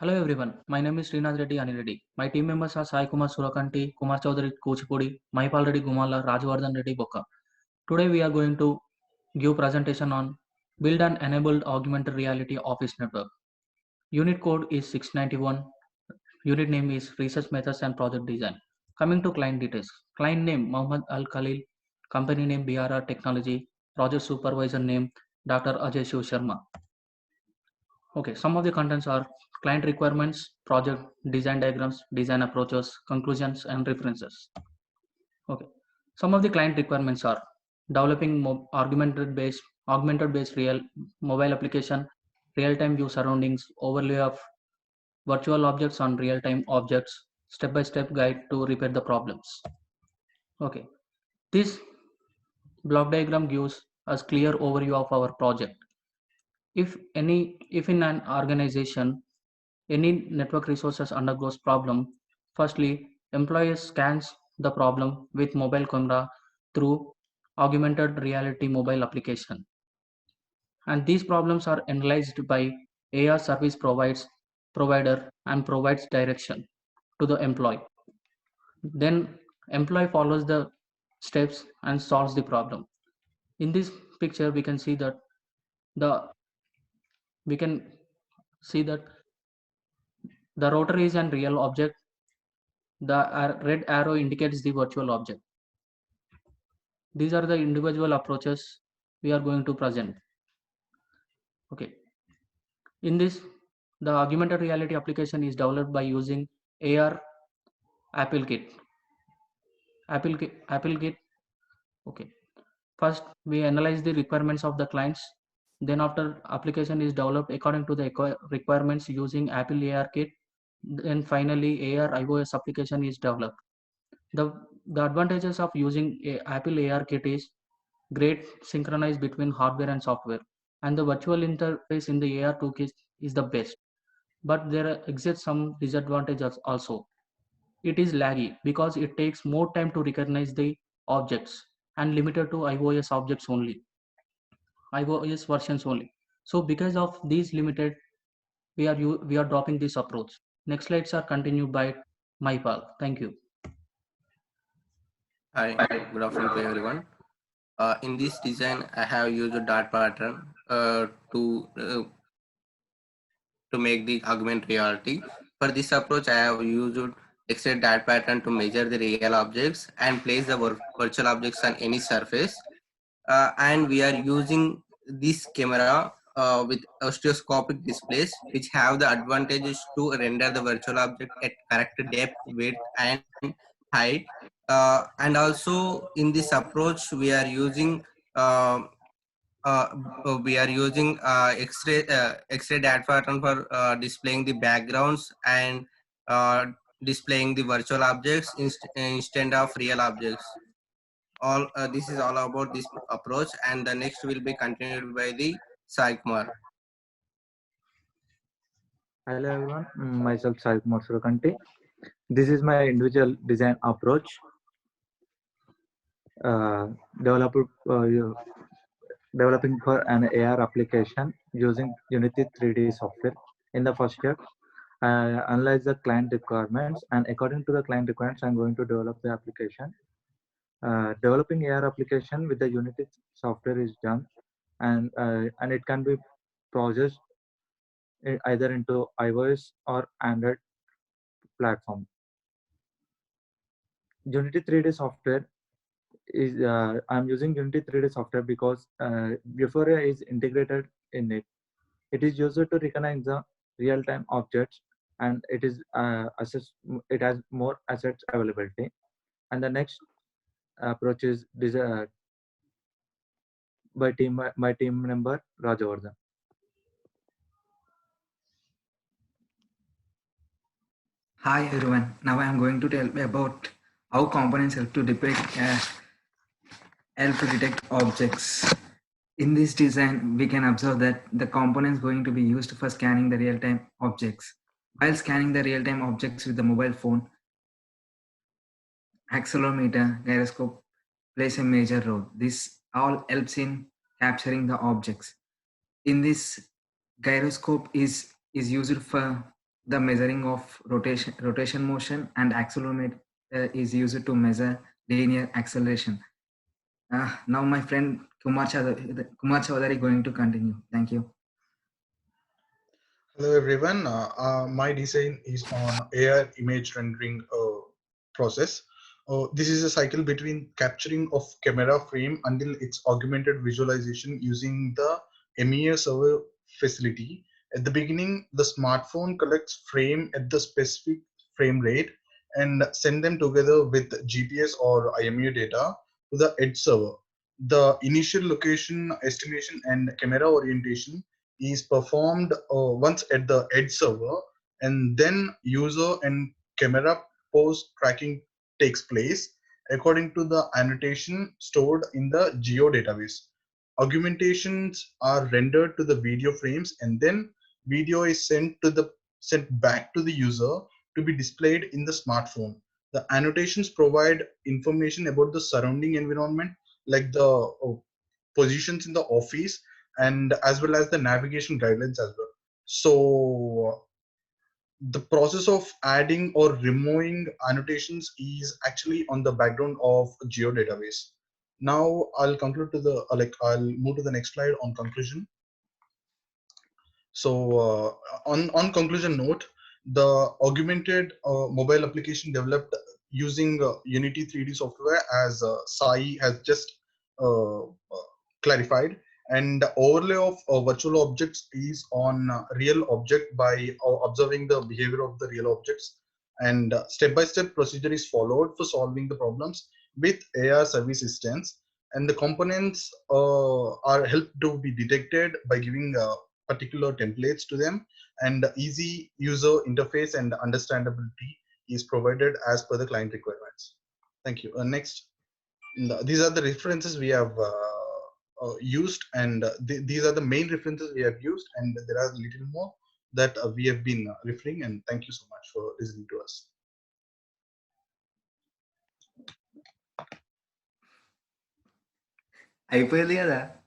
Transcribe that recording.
Hello everyone, my name is Srinath Reddy Anireddy. My team members are Sai Kumar Surakanti, Kumar Chaudhary Kuchipudi, Mahipal Reddy Gumala, Rajwardhan Reddy Bokka. Today we are going to give presentation on Build an Enabled Augmented Reality Office Network. Unit code is 691. Unit name is Research Methods and Project Design. Coming to client details. Client name Mohammad Al Khalil, company name BRR Technology, project supervisor name Dr. Ajay Shiv Sharma. Okay, some of the contents are client requirements, project, design diagrams, design approaches, conclusions, and references. Okay, some of the client requirements are developing augmented based real mobile application, real-time view surroundings, overlay of virtual objects on real-time objects, step-by-step guide to repair the problems. Okay, this block diagram gives us clear overview of our project. If in an organization any network resources undergoes problem, firstly, employee scans the problem with mobile camera through augmented reality mobile application. And these problems are analyzed by AR service provider and provides direction to the employee. Then employee follows the steps and solves the problem. In this picture, the we can see that the router is an real object. The red arrow indicates the virtual object. These are the individual approaches we are going to present. Okay. In this, the augmented reality application is developed by using AR AppleKit. AppleKit. Okay. First, we analyze the requirements of the clients. Then, after application is developed according to the requirements using Apple AR Kit, then finally AR iOS application is developed. The advantages of using Apple AR Kit is great synchronize between hardware and software, and the virtual interface in the AR toolkit is the best. But there exists some disadvantages also. It is laggy because it takes more time to recognize the objects and limited to iOS objects only, iOS versions only. So because of these limited, we are dropping this approach. Next slides are continued by Maipal. Thank you. Hi, good afternoon to everyone. In this design, I have used a dot pattern to make the augmented reality. For this approach, I have used extended dot pattern to measure the real objects and place the virtual objects on any surface. And we are using this camera with stereoscopic displays, which have the advantages to render the virtual object at correct depth, width, and height. And also in this approach, uh, we are using X-ray data pattern for displaying the backgrounds and uh, displaying the virtual objects instead of real objects. All this is all about this approach, and the next will be continued by the Sai Kumar. Hello everyone, myself Sai Kumar Surakanti. This is my individual design approach. Developing for an AR application using Unity 3D software. In the first step, I analyze the client requirements, and according to the client requirements, I'm going to develop the application. Developing AR application with the Unity software is done, and it can be processed either into iOS or Android platform. Unity 3D software is I'm using Unity 3D software because Vuforia is integrated in it. It is used to recognize the real-time objects, and it is it has more assets availability. And the next approach is by my team member Rajawardhan. Hi everyone, now I am going to tell about how components help to detect objects. In this design, we can observe that the components going to be used for scanning the real-time objects. While scanning the real-time objects with the mobile phone, accelerometer, gyroscope plays a major role. This all helps in capturing the objects. In this, gyroscope is used for the measuring of rotation motion, and accelerometer is used to measure linear acceleration. Now my friend Kumar Chaudhary going to continue. Thank you. Hello everyone. My design is on AI image rendering process. This is a cycle between capturing of camera frame until its augmented visualization using the MEA server facility. At the beginning, the smartphone collects frame at the specific frame rate and send them together with GPS or IMU data to the edge server. The initial location estimation and camera orientation is performed once at the edge server, and then user and camera pose tracking takes place according to the annotation stored in the geo database. Augmentations are rendered to the video frames, and then video is sent back to the user to be displayed in the smartphone. The annotations provide information about the surrounding environment, like the positions in the office, and as well as the navigation guidelines as well. So the process of adding or removing annotations is actually on the background of geo database. Now I'll conclude to the I'll move to the next slide on conclusion. So on conclusion note, the augmented mobile application developed using Unity 3D software, as Sai has just clarified, and the overlay of virtual objects is on real object by observing the behavior of the real objects, and step-by-step procedure is followed for solving the problems with AR service instance, and the components are helped to be detected by giving particular templates to them, and easy user interface and understandability is provided as per the client requirements. Thank you. Next, these are the references we have used, and these are the main references we have used, and there are a little more that we have been referring, and thank you so much for listening to us. అయిపోయింది కదా.